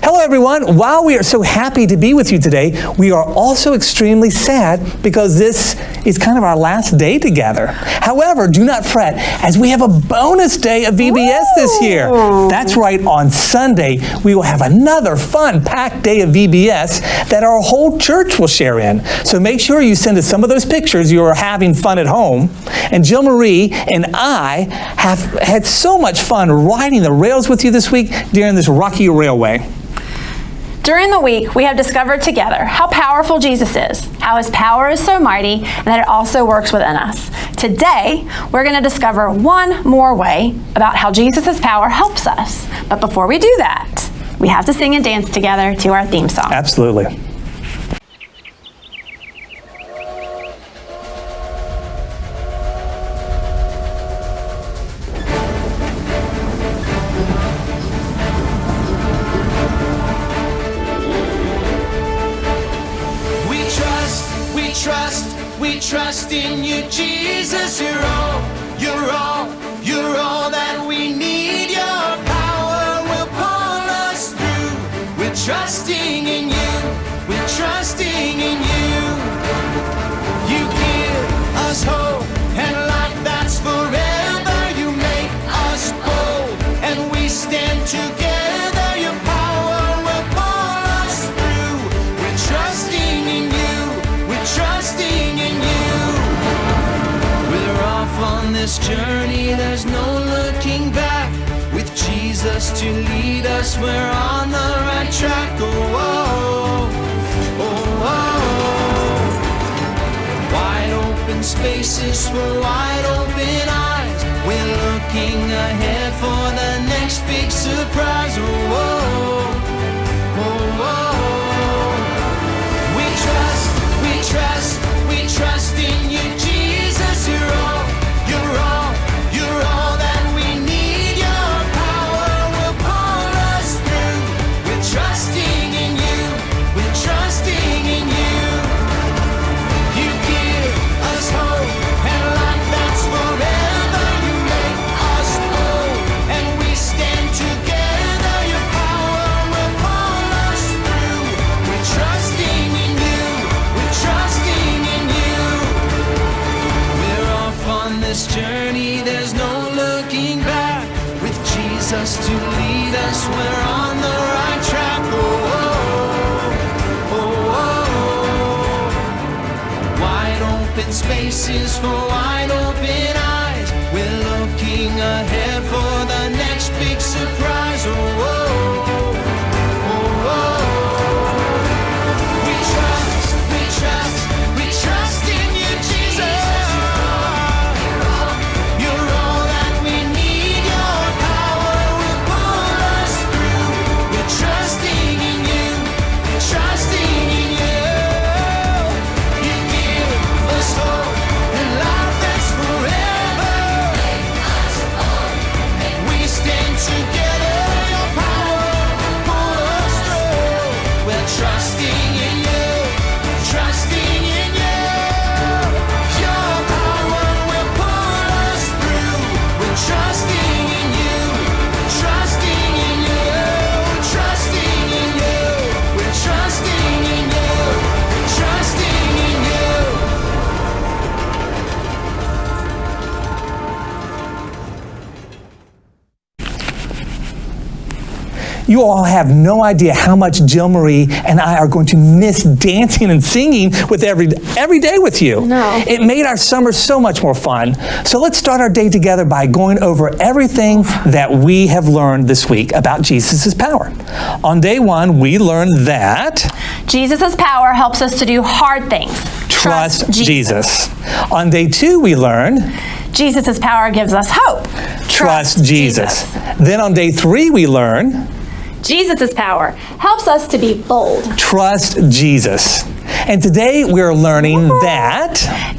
Hello, everyone. While we are so happy to be with you today, we are also extremely sad because this is kind of our last day together. However, do not fret, as we have a bonus day of VBS this year. That's right, on Sunday, we will have another fun, packed day of VBS that our whole church will share in. So make sure you send us some of those pictures you are having fun at home. And Jill Marie and I have had so much fun riding the rails with you this week during this rocky railway. During the week, we have discovered together how powerful Jesus is, how his power is so mighty, and that it also works within us. Today, we're going to discover one more way about how Jesus' power helps us. But before we do that, we have to sing and dance together to our theme song. Absolutely. We trust in you, Jesus. You're all that we need. Your power will pull us through. We're trusting in you. We're trusting in you. You give us hope and life that's forever. You make us bold and we stand together. Your power will pull us through. We're trusting in you. We're trusting in you. We're off on this journey, there's no looking back. With Jesus to lead us, we're on the right track. Oh, oh, oh, oh. Wide open spaces for wide open eyes. We're looking ahead for the next big surprise. Oh, oh, oh, oh. We trust in you, Jesus. You're all that we need. Your power will pull us through. We're trusting in you. We're trusting in you. You give us hope and life that's forever. You make us whole and we stand together. Your power will pull us through. We're trusting in you. We're trusting in you. We're off on this journey, there's no looking back. With Jesus to lead us, we're on the right track. Oh, oh, oh, oh. Wide open spaces for wide open eyes. We're looking ahead for the next big surprise. Oh, oh, oh, oh. We trust in you, Jesus. You're all that we need. Your power will pull us through. We're trusting in you. We're trusting in you. You give us hope and life that's forever. And we stand together. Your power will pull us through. We're trusting in you. Trusting in you. Your power will pull us through. We're trusting in you. Trusting in you. Trusting in you. We're trusting in you. Trusting in you. You all have no idea how much Jill Marie and I are going to miss dancing and singing with every day with you. No. It made our summer so much more fun. So let's start our day together by going over everything that we have learned this week about Jesus' power. On day one, we learned that Jesus' power helps us to do hard things. trust Jesus. On day two, we learned Jesus' power gives us hope. trust Jesus. Then on day three, we learn Jesus' power helps us to be bold. trust Jesus. And today we're learning that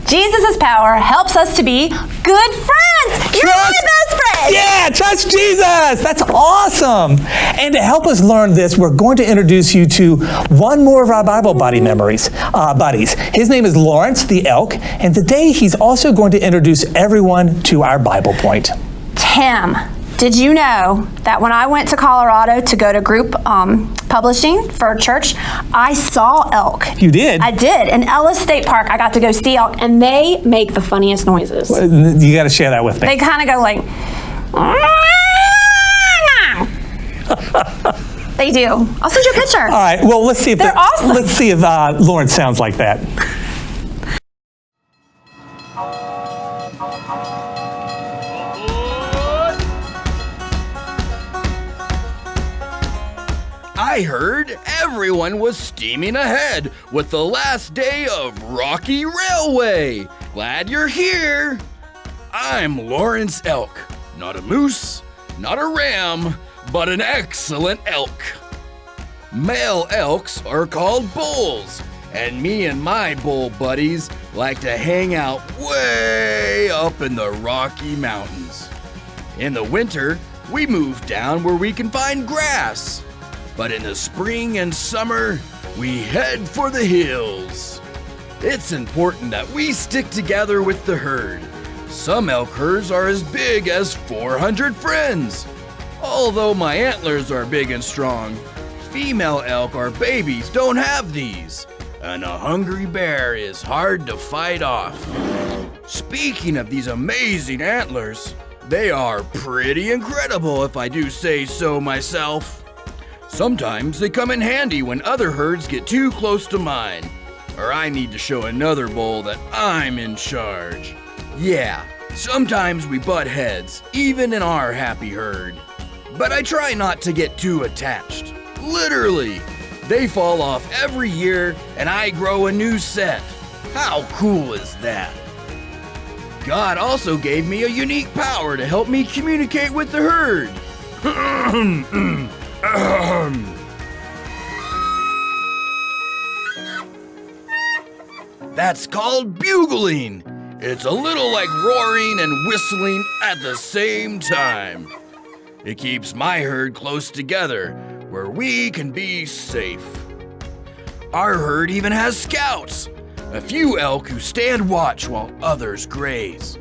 Jesus' power helps us to be good friends. You're my best friend. Yeah, trust Jesus. That's awesome. And to help us learn this, we're going to introduce you to one more of our Bible buddies. His name is Lawrence the Elk, and today he's also going to introduce everyone to our Bible point. Tim. Did you know that when I went to Colorado to go to group publishing for church, I saw elk? You did? I did. In Ellis State Park, I got to go see elk, and they make the funniest noises. You got to share that with me. They kind of go like... They do. I'll send you a picture. All right. Well, let's see if They're awesome. Let's see if Lauren sounds like that. I heard everyone was steaming ahead with the last day of Rocky Railway. Glad you're here. I'm Lawrence Elk. Not a moose, not a ram, but an excellent elk. Male elks are called bulls, and me and my bull buddies like to hang out way up in the Rocky Mountains. In the winter, we move down where we can find grass. But in the spring and summer, we head for the hills. It's important that we stick together with the herd. Some elk herds are as big as 400 friends. Although my antlers are big and strong, female elk or babies don't have these, and a hungry bear is hard to fight off. Speaking of these amazing antlers, they are pretty incredible if I do say so myself. Sometimes they come in handy when other herds get too close to mine, or I need to show another bull that I'm in charge. Yeah, sometimes we butt heads, even in our happy herd. But I try not to get too attached. Literally, they fall off every year and I grow a new set. How cool is that? God also gave me a unique power to help me communicate with the herd. That's called bugling. It's a little like roaring and whistling at the same time. It keeps my herd close together where we can be safe. Our herd even has scouts, a few elk who stand watch while others graze.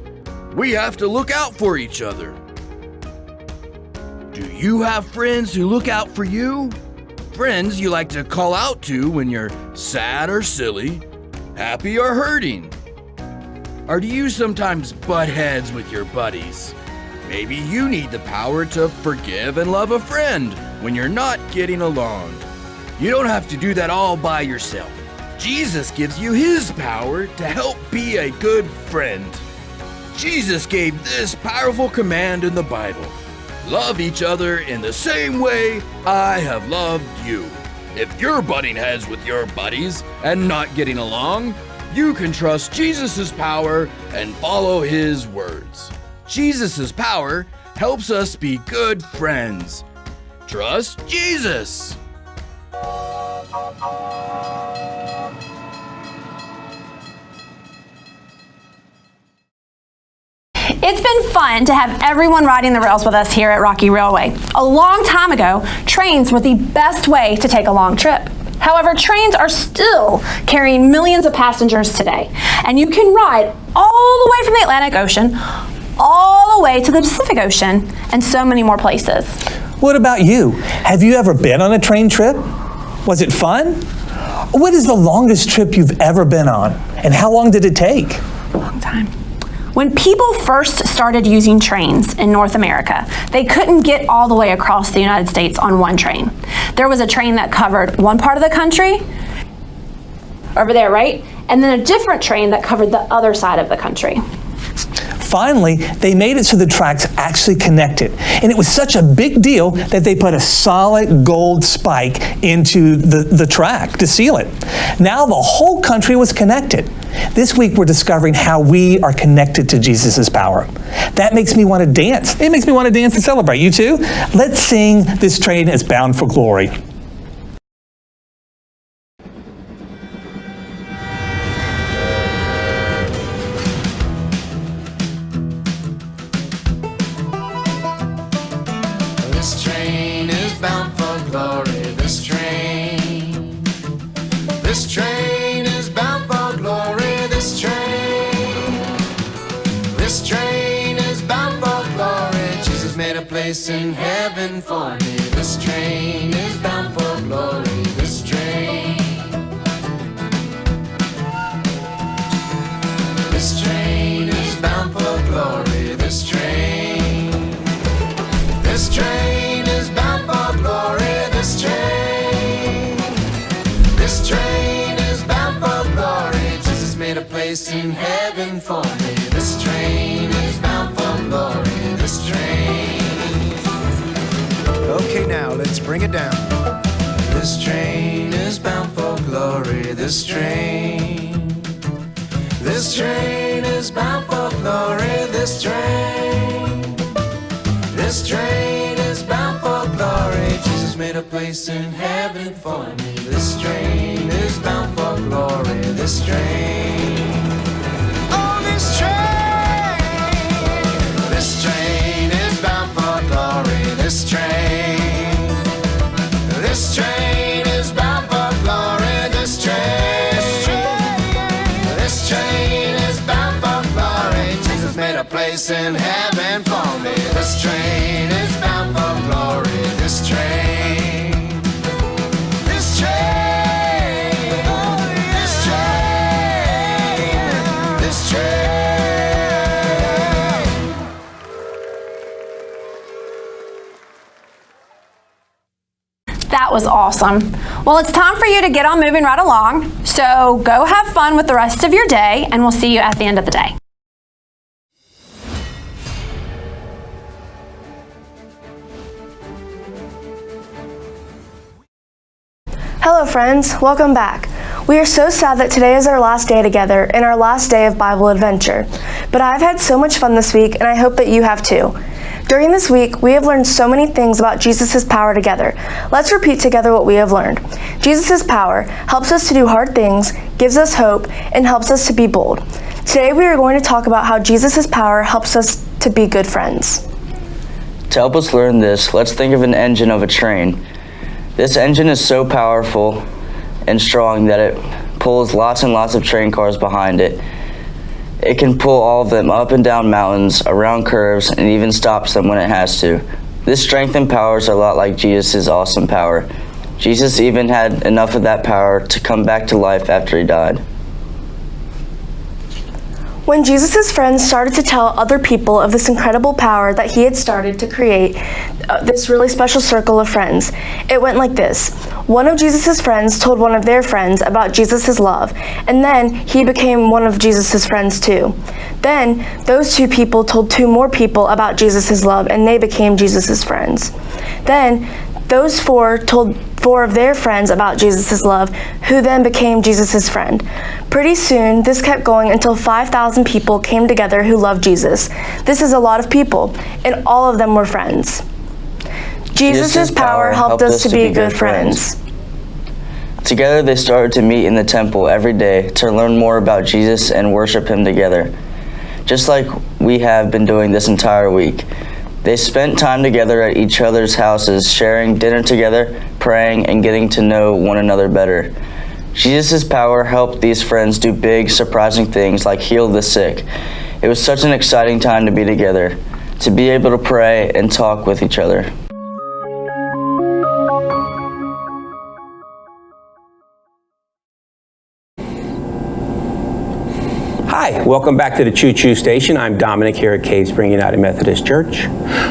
We have to look out for each other. Do you have friends who look out for you? Friends you like to call out to when you're sad or silly, happy or hurting? Or do you sometimes butt heads with your buddies? Maybe you need the power to forgive and love a friend when you're not getting along. You don't have to do that all by yourself. Jesus gives you his power to help be a good friend. Jesus gave this powerful command in the Bible. Love each other in the same way I have loved you. If you're butting heads with your buddies and not getting along, you can trust Jesus' power and follow his words. Jesus' power helps us be good friends. Trust Jesus. It's been fun to have everyone riding the rails with us here at Rocky Railway. A long time ago, trains were the best way to take a long trip. However, trains are still carrying millions of passengers today, and you can ride all the way from the Atlantic Ocean, all the way to the Pacific Ocean, and so many more places. What about you? Have you ever been on a train trip? Was it fun? What is the longest trip you've ever been on? And how long did it take? A long time. When people first started using trains in North America, they couldn't get all the way across the United States on one train. There was a train that covered one part of the country, over there, right? And then a different train that covered the other side of the country. Finally, they made it so the tracks actually connected. And it was such a big deal that they put a solid gold spike into the track to seal it. Now the whole country was connected. This week we're discovering how we are connected to Jesus' power. That makes me want to dance. It makes me want to dance and celebrate. You too? Let's sing "This Train is Bound for Glory." This train is bound for glory. This train is bound for glory. This train is bound for glory. Jesus made a place place in heaven for me. This train is bound for glory. This train. This train is bound for glory. This train. This train is bound for glory. This train. This train is bound for glory. Jesus made a place in heaven for me. This train is bound for glory. This train. Okay, now let's bring it down. This train is bound for glory. This train. This train is bound for glory. This train. This train is bound for glory. Jesus made a place in heaven for me. This train is bound for glory. This train. Oh, this train. This train is bound for glory. This train. This train is bound for glory. This train. This train is bound for glory. Jesus made a place in heaven for me. This train is bound for glory. This train. This train. This train. This train. That was awesome. Well, it's time for you to get on moving right along. So go have fun with the rest of your day, and we'll see you at the end of the day. Hello friends, welcome back. We are so sad that today is our last day together and our last day of Bible adventure. But I've had so much fun this week and I hope that you have too. During this week, we have learned so many things about Jesus' power together. Let's repeat together what we have learned. Jesus' power helps us to do hard things, gives us hope, and helps us to be bold. Today we are going to talk about how Jesus' power helps us to be good friends. To help us learn this, let's think of an engine of a train. This engine is so powerful and strong that it pulls lots and lots of train cars behind it. It can pull all of them up and down mountains, around curves, and even stops them when it has to. This strength and power is a lot like Jesus' awesome power. Jesus even had enough of that power to come back to life after he died. When Jesus' friends started to tell other people of this incredible power that he had started to create this really special circle of friends, it went like this. One of Jesus' friends told one of their friends about Jesus' love, and then he became one of Jesus' friends too. Then those two people told two more people about Jesus' love, and they became Jesus' friends. Then those four told four of their friends about Jesus' love, who then became Jesus' friend. Pretty soon, this kept going until 5,000 people came together who loved Jesus. This is a lot of people, and all of them were friends. Jesus' power helped us to be good friends. Together they started to meet in the temple every day to learn more about Jesus and worship him together, just like we have been doing this entire week. They spent time together at each other's houses, sharing dinner together, praying, and getting to know one another better. Jesus' power helped these friends do big, surprising things like heal the sick. It was such an exciting time to be together, to be able to pray and talk with each other. Hi, welcome back to the Choo Choo Station. I'm Dominic here at Cave Spring United Methodist Church.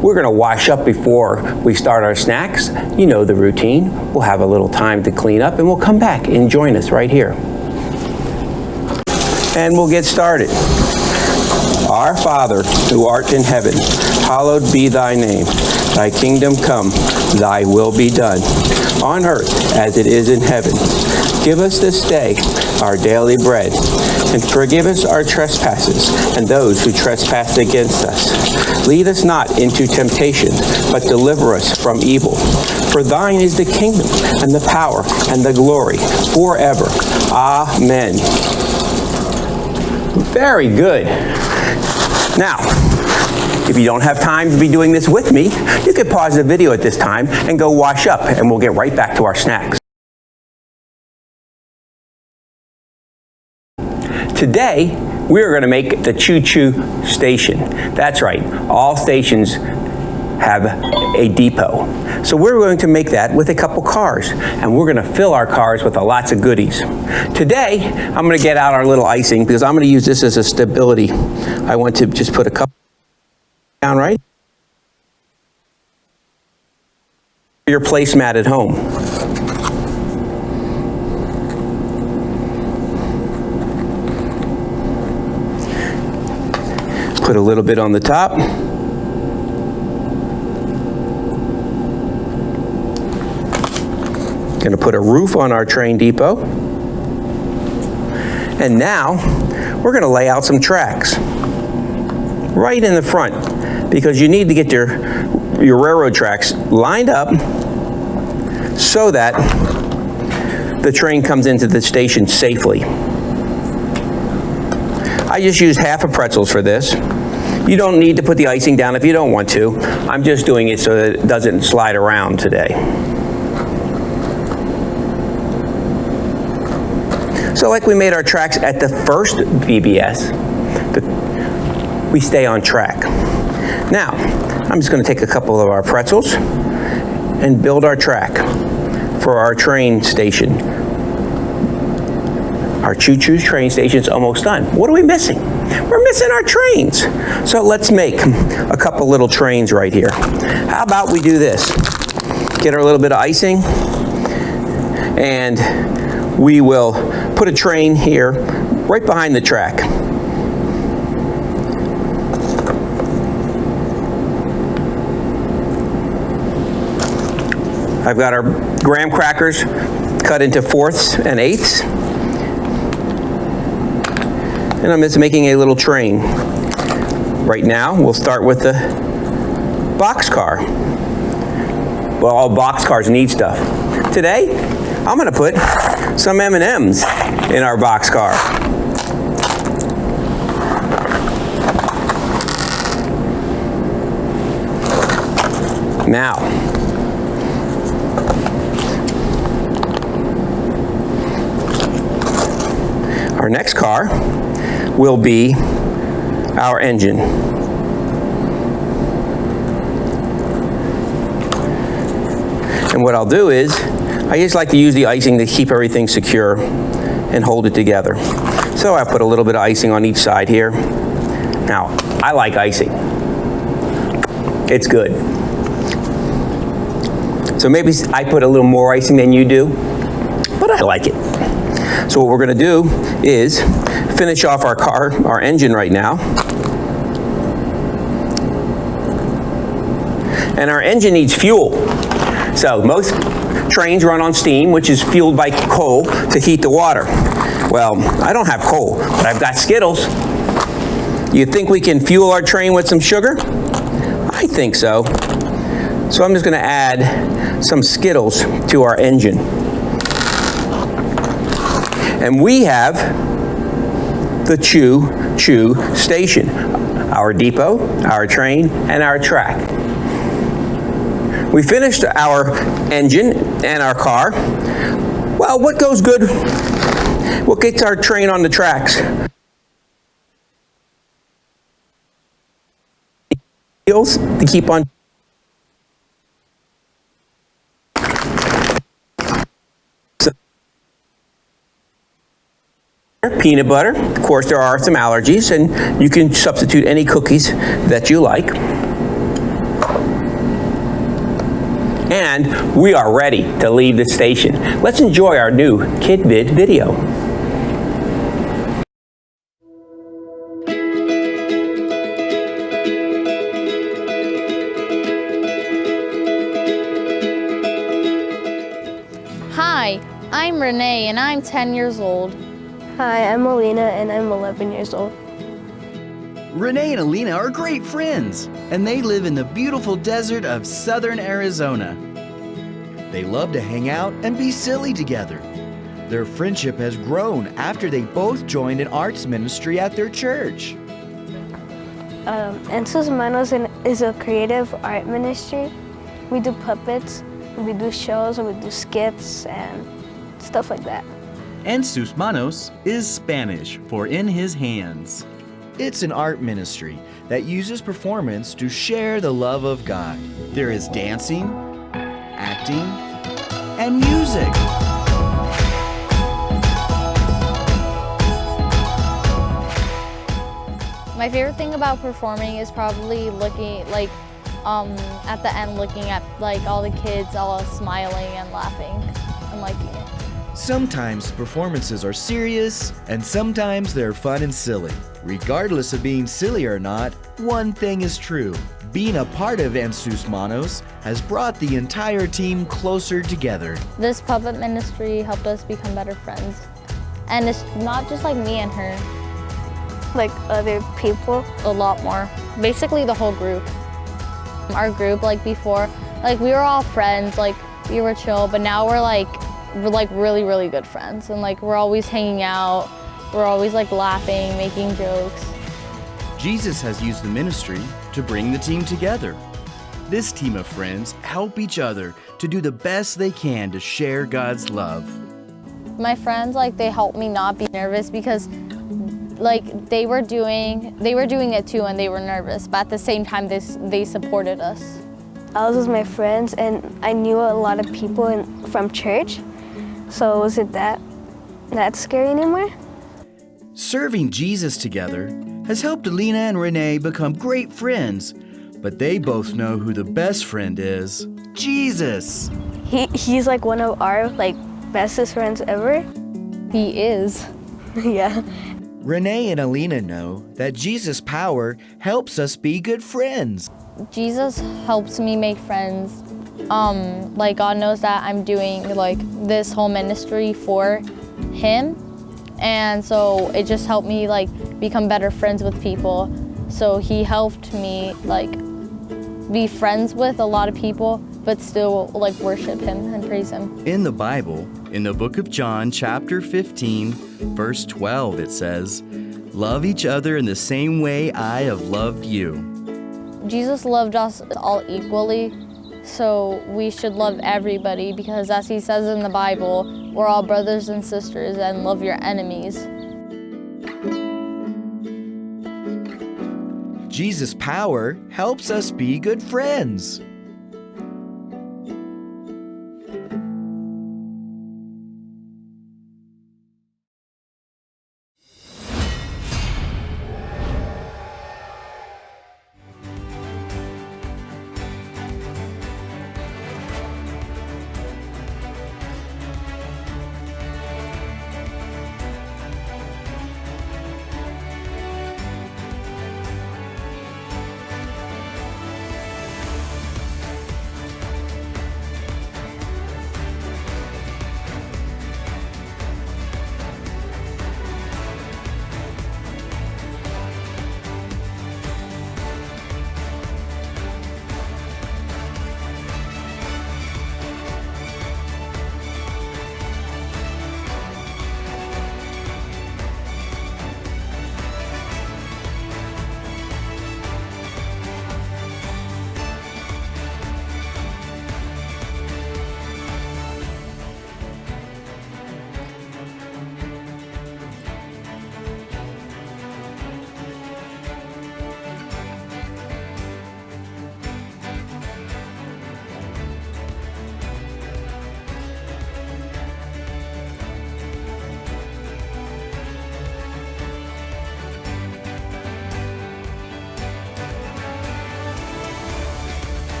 We're going to wash up before we start our snacks. You know the routine. We'll have a little time to clean up and we'll come back and join us right here. And we'll get started. Our Father, who art in heaven, hallowed be thy name. Thy kingdom come, thy will be done, on earth as it is in heaven. Give us this day our daily bread, and forgive us our trespasses and those who trespass against us. Lead us not into temptation, but deliver us from evil. For thine is the kingdom, and the power, and the glory, forever. Amen. Very good. Now, if you don't have time to be doing this with me, you could pause the video at this time and go wash up, and we'll get right back to our snacks. Today, we're going to make the Choo Choo Station. That's right, all stations have a depot. So we're going to make that with a couple cars, and we're going to fill our cars with lots of goodies. Today, I'm going to get out our little icing because I'm going to use this as a stability. I want to just put a couple down right. Your placemat at home. Put a little bit on the top. Going to put a roof on our train depot. And now we're going to lay out some tracks right in the front because you need to get your railroad tracks lined up so that the train comes into the station safely. I just used half a pretzels for this. You don't need to put the icing down if you don't want to. I'm just doing it so that it doesn't slide around today. So like we made our tracks at the first VBS, we stay on track. Now, I'm just going to take a couple of our pretzels and build our track for our train station. Our choo-choo train station's almost done. What are we missing? We're missing our trains. So let's make a couple little trains right here. How about we do this? Get our little bit of icing, and we will put a train here right behind the track. I've got our graham crackers cut into 4ths and 8ths. And I'm just making a little train. Right now, we'll start with the boxcar. Well, all boxcars need stuff. Today, I'm gonna put some M&Ms in our boxcar. Now, our next car will be our engine. And what I'll do is, I just like to use the icing to keep everything secure and hold it together. So I put a little bit of icing on each side here. Now, I like icing. It's good. So maybe I put a little more icing than you do, but I like it. So what we're going to do is finish off our engine right now. And our engine needs fuel. So most trains run on steam, which is fueled by coal to heat the water. Well, I don't have coal, but I've got Skittles. You think we can fuel our train with some sugar? I think so. So I'm just going to add some Skittles to our engine. And we have the choo-choo station, our depot, our train, and our track. We finished our engine and our car. Well, what goes good? What gets our train on the tracks? Wheels to keep on. Peanut butter. Of course, there are some allergies, and you can substitute any cookies that you like. And we are ready to leave the station. Let's enjoy our new KidVid video. Hi, I'm Renee and I'm 10 years old. Hi, I'm Alina and I'm 11 years old. Renee and Alina are great friends, and they live in the beautiful desert of southern Arizona. They love to hang out and be silly together. Their friendship has grown after they both joined an arts ministry at their church. Ensus Manos is a creative art ministry. We do puppets, we do shows, we do skits and stuff like that. And sus manos is Spanish for in his hands. It's an art ministry that uses performance to share the love of God. There is dancing, acting, and music. My favorite thing about performing is probably looking at the end, looking at all the kids all smiling and laughing and liking it. Sometimes performances are serious, and sometimes they're fun and silly. Regardless of being silly or not, one thing is true. Being a part of Ensus Manos has brought the entire team closer together. This puppet ministry helped us become better friends. And it's not just like me and her, Like other people. a lot more. Basically the whole group. Our group, before, we were all friends, we were chill, but now we're really, really good friends. And we're always hanging out, we're always laughing, making jokes. Jesus has used the ministry to bring the team together. This team of friends help each other to do the best they can to share God's love. My friends, they helped me not be nervous because they were doing it too and they were nervous, but at the same time they supported us. I was with my friends and I knew a lot of people from church, so was it that scary anymore? Serving Jesus together has helped Alina and Renee become great friends, but they both know who the best friend is: Jesus. He's one of our bestest friends ever. He is. Yeah. Renee and Alina know that Jesus' power helps us be good friends. Jesus helps me make friends. God knows that I'm doing this whole ministry for him. And so it just helped me become better friends with people. So he helped me be friends with a lot of people, but still worship him and praise him. In the Bible, in the book of John, chapter 15, verse 12, it says, "Love each other in the same way I have loved you." Jesus loved us all equally, so we should love everybody because as he says in the Bible, we're all brothers and sisters and love your enemies. Jesus' power helps us be good friends.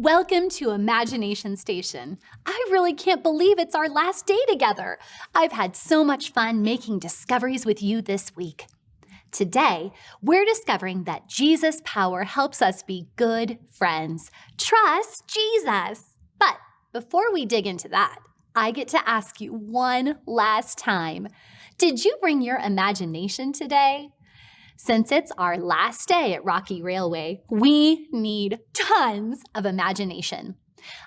Welcome to Imagination Station. I really can't believe it's our last day together. I've had so much fun making discoveries with you this week. Today, we're discovering that Jesus' power helps us be good friends. Trust Jesus. But before we dig into that, I get to ask you one last time. Did you bring your imagination today? Since it's our last day at Rocky Railway, we need tons of imagination.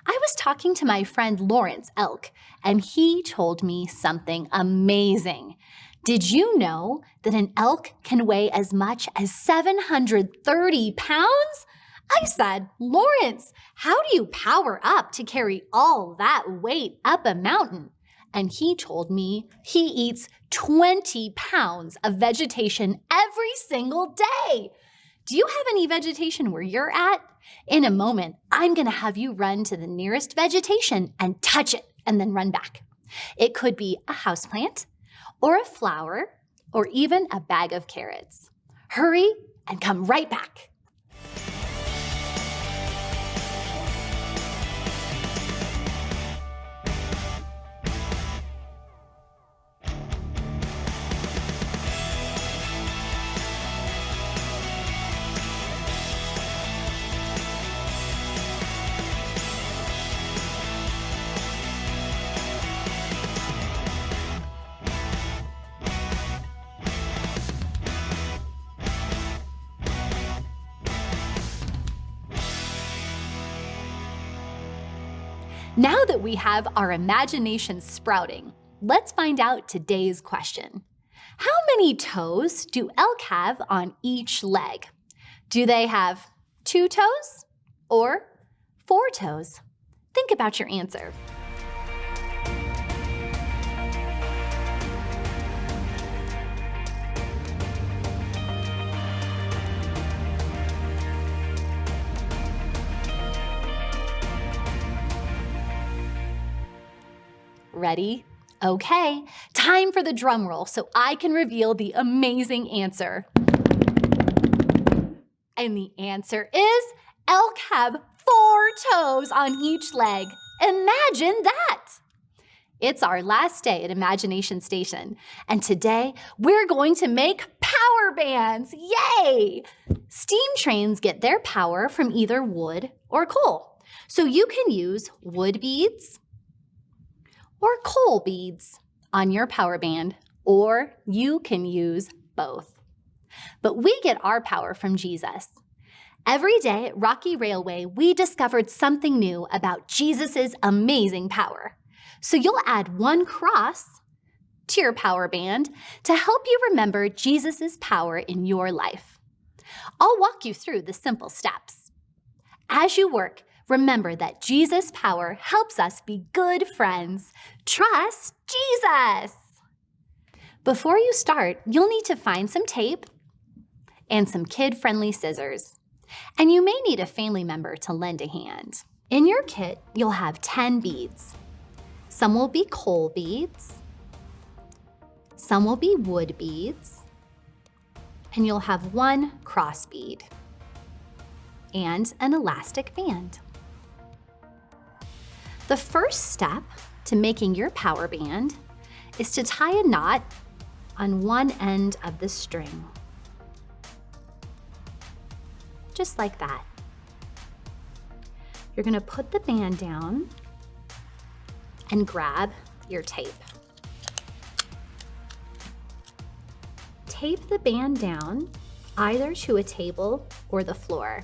I was talking to my friend Lawrence Elk, and he told me something amazing. Did you know that an elk can weigh as much as 730 pounds? I said, Lawrence, how do you power up to carry all that weight up a mountain? And he told me he eats 20 pounds of vegetation every single day. Do you have any vegetation where you're at? In a moment, I'm going to have you run to the nearest vegetation and touch it and then run back. It could be a houseplant or a flower or even a bag of carrots. Hurry and come right back. Now that we have our imagination sprouting, let's find out today's question. How many toes do elk have on each leg? Do they have 2 toes or 4 toes? Think about your answer. Ready? Okay, time for the drum roll so I can reveal the amazing answer. And the answer is elk have 4 toes on each leg. Imagine that! It's our last day at Imagination Station, and today we're going to make power bands. Yay! Steam trains get their power from either wood or coal. So you can use wood beads or coal beads on your power band, or you can use both. But we get our power from Jesus. Every day at Rocky Railway, we discovered something new about Jesus' amazing power. So you'll add 1 cross to your power band to help you remember Jesus' power in your life. I'll walk you through the simple steps. As you work, remember that Jesus' power helps us be good friends. Trust Jesus. Before you start, you'll need to find some tape and some kid-friendly scissors. And you may need a family member to lend a hand. In your kit, you'll have 10 beads. Some will be coal beads. Some will be wood beads. And you'll have 1 cross bead and an elastic band. The first step to making your power band is to tie a knot on one end of the string. Just like that. You're going to put the band down and grab your tape. Tape the band down either to a table or the floor.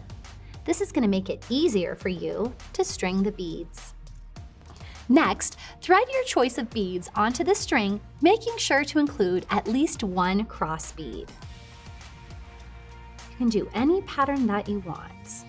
This is going to make it easier for you to string the beads. Next, thread your choice of beads onto the string, making sure to include at least 1 cross bead. You can do any pattern that you want.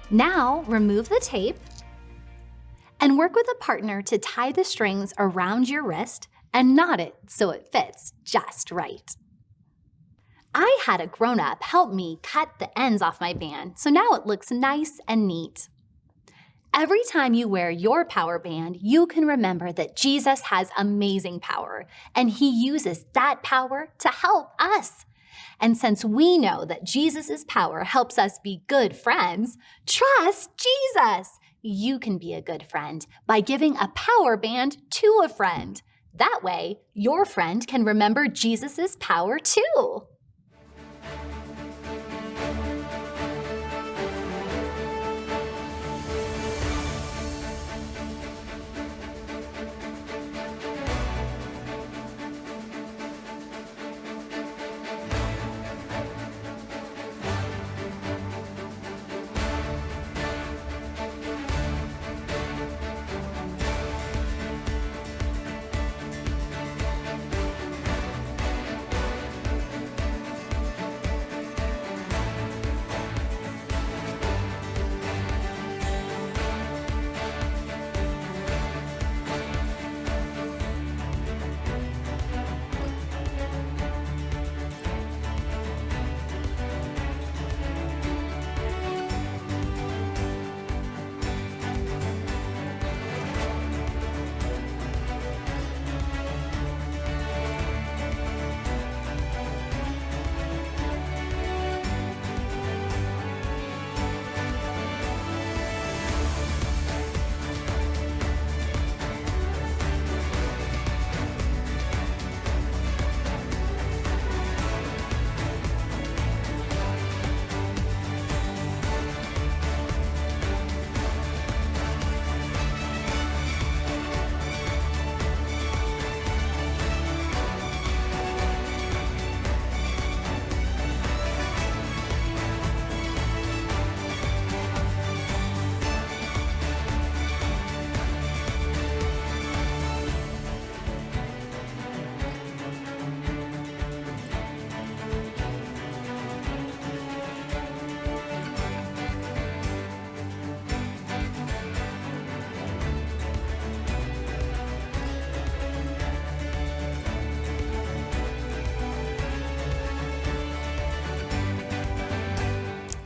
Now remove the tape and work with a partner to tie the strings around your wrist and knot it so it fits just right. I had a grown-up help me cut the ends off my band, so now it looks nice and neat. Every time you wear your power band, you can remember that Jesus has amazing power, and he uses that power to help us. And since we know that Jesus' power helps us be good friends, trust Jesus. You can be a good friend by giving a power band to a friend. That way, your friend can remember Jesus' power too.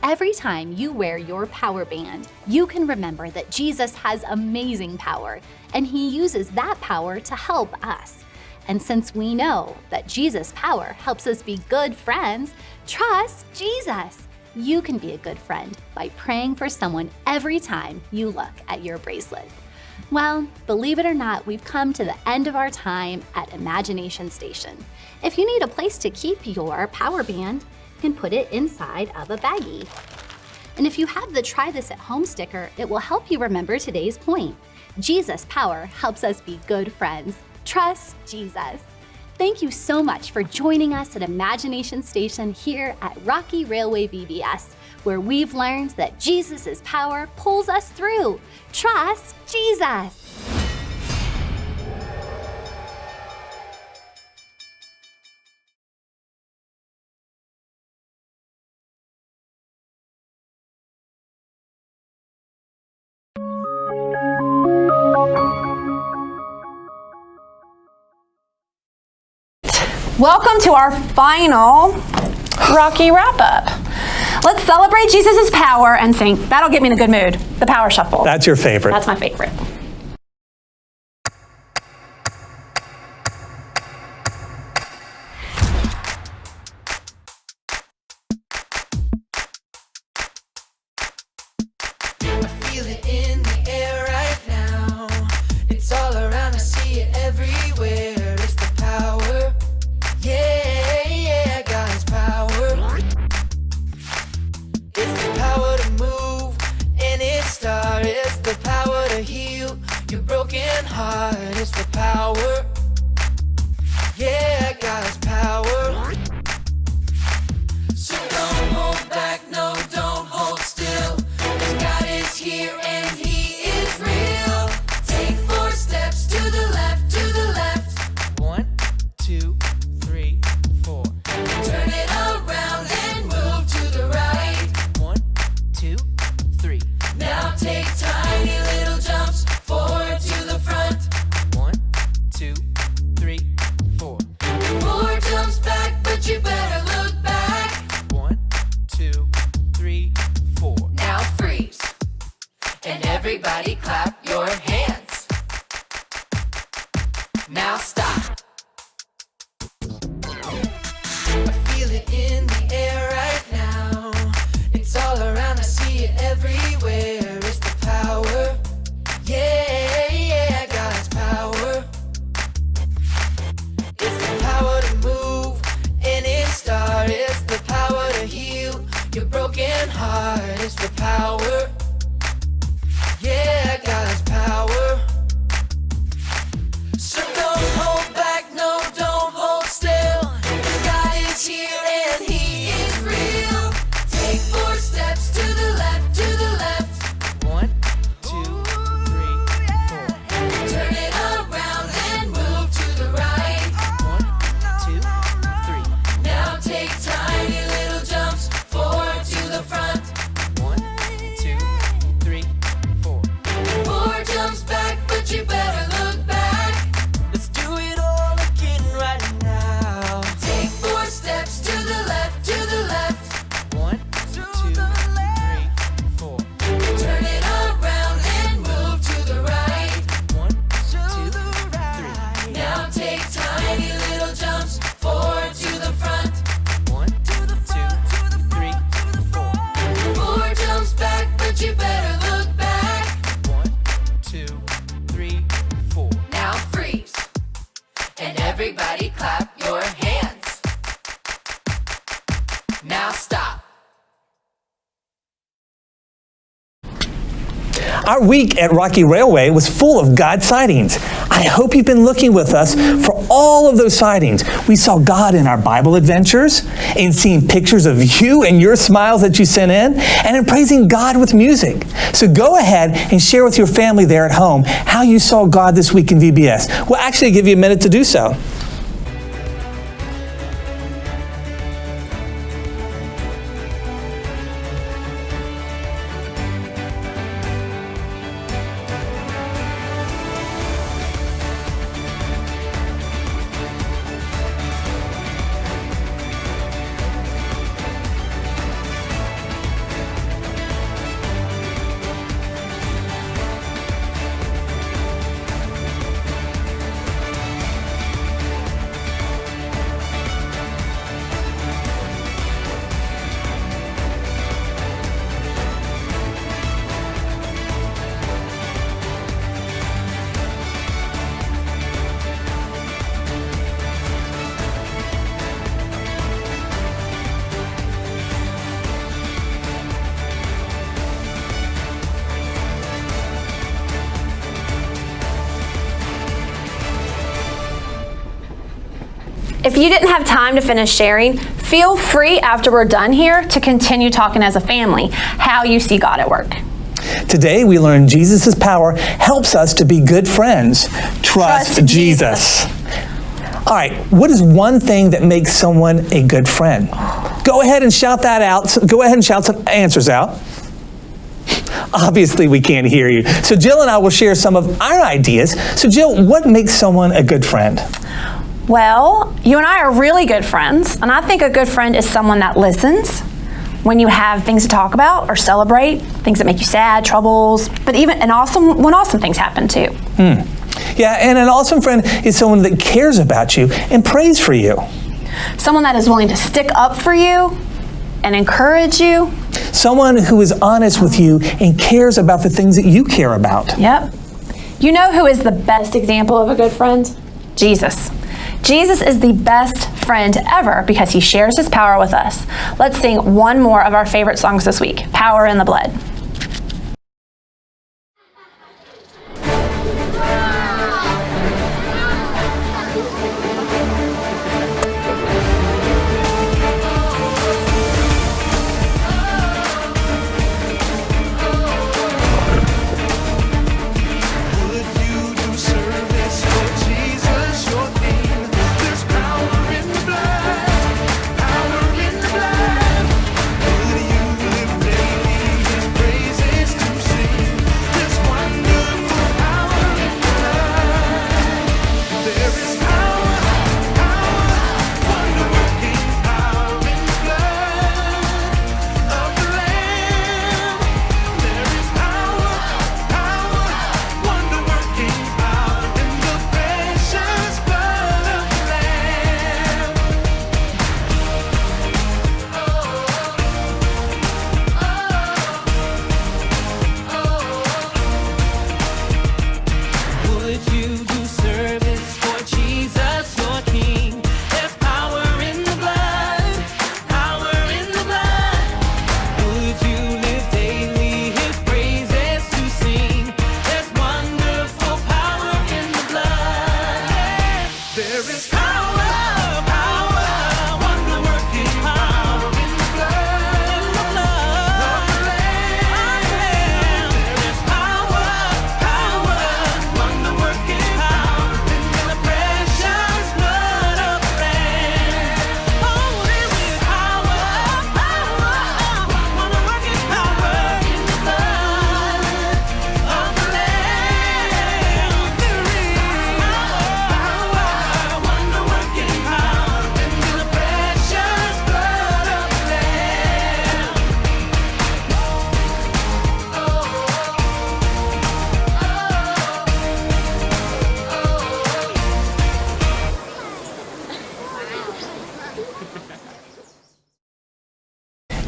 Every time you wear your power band, you can remember that Jesus has amazing power, and he uses that power to help us. And since we know that Jesus' power helps us be good friends, trust Jesus. You can be a good friend by praying for someone every time you look at your bracelet. Well, believe it or not, we've come to the end of our time at Imagination Station. If you need a place to keep your power band, you can put it inside of a baggie. And if you have the Try This at Home sticker, it will help you remember today's point. Jesus' power helps us be good friends. Trust Jesus. Thank you so much for joining us at Imagination Station here at Rocky Railway VBS, where we've learned that Jesus' power pulls us through. Trust Jesus. Welcome to our final Rocky wrap-up. Let's celebrate Jesus' power and sing. That'll get me in a good mood. The Power Shuffle. That's your favorite. That's my favorite. I feel it in the air right now. It's all around, I see it everywhere. It's the power. Yeah, yeah, God's power. It's the power to move any star. It's the power to heal your broken heart. It's the power. Yeah, God's power. So don't hold back, no, don't hold still. 'Cause God is here and he is real. Take 4 steps to the left, to the left. 1, 2, 3, 4. Turn it around and move to the right. 1, 2, 3. everybody clap your hands. Now stop. I feel it in the air right now. It's all around, I see it everywhere. It's the power. Yeah, yeah, God's power. It's the power to move any star. It's the power to heal your broken heart. It's the power. Yeah, God's power. So don't hold back, no, don't hold still. God is here and He is real. Take 4 steps to the left, to the left. 1, 2, 3, 4. Turn it around and move to the right. 1, 2, 3. Now take tiny little jumps forward to the front. 1, 2, 3, 4. 4 jumps back, but you better look back. Let's do it all again right now. Take 4 steps to the left, to the left. 1, 2, 3, 4. Turn it around and move to the right. 1, 2, 3. Now take tiny little jumps forward to the front. 1, 2, 3, 4. 4 jumps back, but you better look back. 1, 2, 3, 4. Now freeze. And everybody clap your hands. Now stop. Our week at Rocky Railway was full of God sightings. I hope you've been looking with us for all of those sightings. We saw God in our Bible adventures, in seeing pictures of you and your smiles that you sent in, and in praising God with music. So go ahead and share with your family there at home how you saw God this week in VBS. We'll actually give you a minute to do so. If you didn't have time to finish sharing, feel free after we're done here to continue talking as a family how you see God at work. Today we learned Jesus' power helps us to be good friends. Trust Jesus. All right, what is one thing that makes someone a good friend? Go ahead and shout that out. Go ahead and shout some answers out. Obviously, we can't hear you. So Jill and I will share some of our ideas. So Jill, what makes someone a good friend? Well, you and I are really good friends, and I think a good friend is someone that listens when you have things to talk about or celebrate, things that make you sad, troubles, but even when awesome things happen too. Yeah, and an awesome friend is someone that cares about you and prays for you. Someone that is willing to stick up for you and encourage you. Someone who is honest with you and cares about the things that you care about. Yep. You know who is the best example of a good friend? Jesus. Jesus is the best friend ever because he shares his power with us. Let's sing one more of our favorite songs this week, Power in the Blood. Power in the blood. Would you live daily?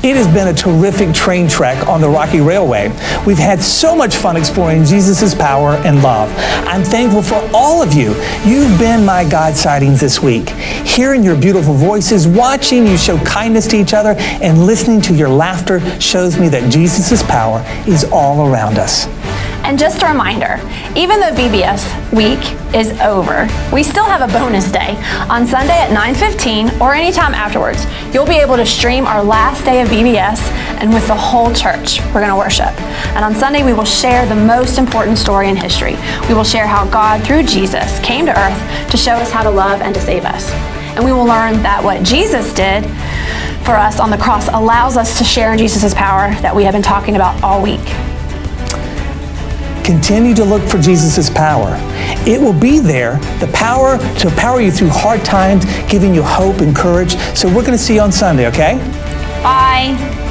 It has been a terrific train trek on the Rocky Railway. We've had so much fun exploring Jesus' power and love. I'm thankful for all of you. You've been my God sightings this week. Hearing your beautiful voices, watching you show kindness to each other, and listening to your laughter shows me that Jesus' power is all around us. And just a reminder, even though VBS week is over, we still have a bonus day. On Sunday at 9:15 or anytime afterwards, you'll be able to stream our last day of VBS, and with the whole church, we're going to worship. And on Sunday, we will share the most important story in history. We will share how God, through Jesus, came to earth to show us how to love and to save us. And we will learn that what Jesus did for us on the cross allows us to share in Jesus' power that we have been talking about all week. Continue to look for Jesus' power. It will be there, the power to empower you through hard times, giving you hope and courage. So we're going to see you on Sunday, okay? Bye.